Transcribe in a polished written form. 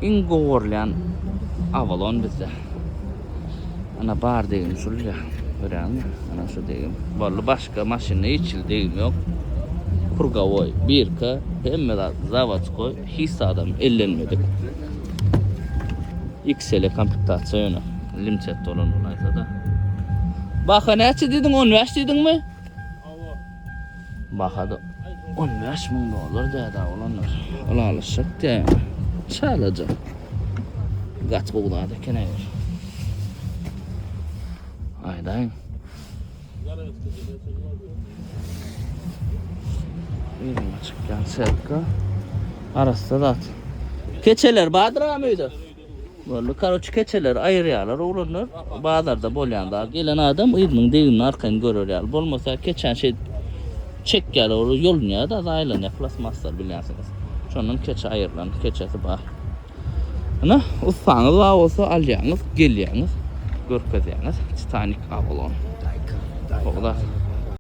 in gorlayan Avalon bizde. Ana bar deyim şuraya. Görüyorsun ana şu deyim. Vallahi başka maşinle hiç deyim yok. Kurgavoy, birka, hem de zavatskoy, his adam ellenmedik. XL komplektasyonu, limset olan olaysa da. Baka neçe dedin, 15 dedin mi? Baka da 15 bin dolar dedi olanlar. Ola alışık diye. Çalacak. Kaç buğdadı kene ver. Aydayım. Yerim açıkken serka. Arasında da at. Keçeler Bahadır mıydı? Vallahi karoçu keçeler ayırıyorlar, oğlanlar. Bahadır'da bolyanda gelen adam İdmin deyimin arkayını görür yani. Bolmasa keçen şey çek gel olur yolun ya da aylan yaklaşmazlar biliyorsunuz. Şunun keçe ayırlan, keçesi bah. Ana ustanız var olsa alacaksınız, geliyorsunuz, görkezeceksiniz. Titanic Avalon. O kadar.